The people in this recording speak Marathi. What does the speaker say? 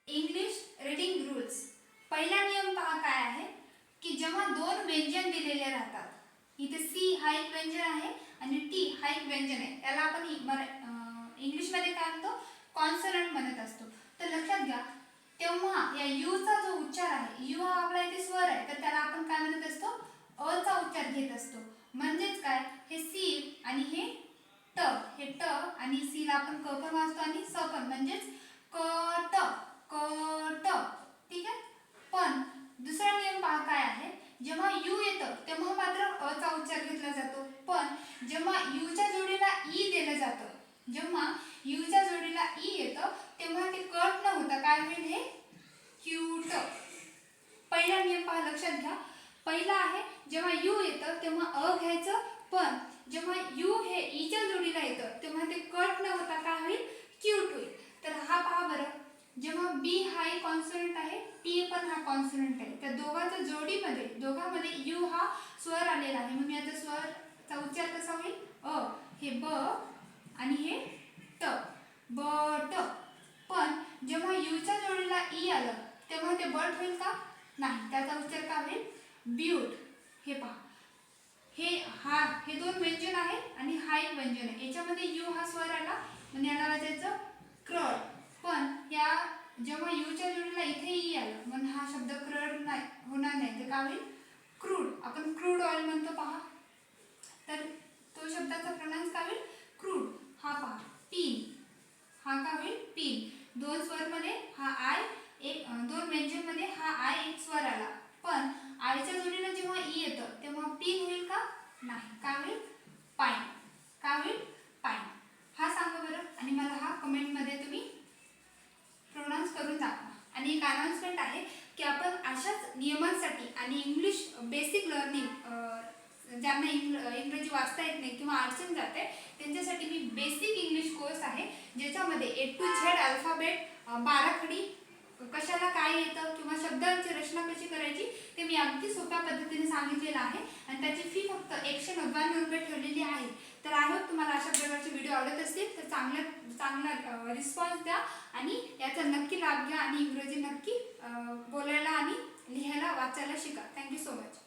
English reading rules. पहिला नियम पहा काय आहे की जेव्हा दोन व्यंजन दिलेले राहतात, इथे सी हा एक व्यंजन आहे आणि टी हा एक व्यंजन आहे, याला आपण इंग्लिशमध्ये काय म्हणतो, कॉन्सोनंट म्हणत असतो। तर लक्षात घ्या, तेव्हा या यू चा जो उच्चार आहे, यू हा आपला इथे स्वर आहे, तर त्याला आपण काय म्हणत असतो, अ चा उच्चार घेत असतो। म्हणजेच काय, हे सी आणि हे ट आणि सी ला आपण क पण वाचतो आणि स पण, म्हणजेच कट कट, ठीक आहे। पण दुसरा नियम पहा काय आहे, जेव्हा यू येतं तेव्हा मात्र अ चा उच्चार घेतला जातो, पण जेव्हा यू च्या जोडीला ई दिलं जातं, जेव्हा यू च्या जोडीला ई येतं तेव्हा ते कट न होता काय होईल, हे क्यूट। पहिला नियम पहा, लक्षात घ्या। पहिला आहे जेव्हा यू येतं तेव्हा अ घ्यायचं, पण जेव्हा यू हे ई च्या जोडीला येतं तेव्हा ते कट न होता काय होईल, क्यूट होईल। तर हा पहा बरं, जेव्हा बी हा एक कॉन्सोनंट आहे, टी पण हा कॉन्सोनंट आहे, त्या दोघांच्या जोडीमध्ये दोघांमध्ये यू हा स्वर आलेला आहे, म्हणून याचा स्वरचा उच्चार कसा होईल, अ, हे ब आणि हे ट, बट। पण जेव्हा यू च्या जोडीला ई आलं तेव्हा ते बट होईल का, नाही, त्याचा उच्चार काय होईल, ब्यूट। हे पहा, हे दोन व्यंजन आहे आणि हा एक व्यंजन आहे, याच्यामध्ये यू हा स्वर आला म्हणजे याला वाचायचं क्रड, पण या जेव्हा यू च्या जोडीला इथे ई आलं म्हणून हा शब्द क्रड नाही होणार नाही, तर काय होईल, क्रूड। आपण क्रूड ऑइल म्हणतो पहा, तर तो शब्दाचा प्रोनाउन्स काय होईल, क्रूड। हा पहा, पीन, हा काय होईल, पीन। दोन स्वर मध्ये हा आय एक, दोन व्यंजन मध्ये हा आय एक स्वर आला, पण आयच्या जोडीला जेव्हा ई येतं तेव्हा पीन होईल का, नाही, काय होईल, पाइन। काय होईल, पाइन। हा सांगा बरं, आणि मला हा कमेंट मध्ये तुम्ही प्रोनाउन्स करून दाखवा। आणि एक अनाउन्समेंट आहे की आपण अशाच नियमांसाठी आणि इंग्लिश बेसिक लर्निंग, ज्यांना इंग्रजी वाचता येत नाही किंवा अडचण जाते त्यांच्यासाठी मी बेसिक इंग्लिश कोर्स आहे, ज्याच्यामध्ये ए टू झेड अल्फाबेट, 12 खडी, कशाला काय येतं किंवा शब्दांची रचना कशी करायची ते मी अगदी सोप्या पद्धतीने सांगितलेलं आहे, आणि त्याची फी फक्त 199 रुपये ठेवलेली आहे। तर आय होप तुम्हाला अशा प्रकारचे व्हिडिओ आवडत असतील तर चांगला रिस्पॉन्स द्या आणि याचा नक्की लाभ घ्या आणि इंग्रजी नक्की बोलायला आणि लिहायला वाचायला शिका। Thank you so much.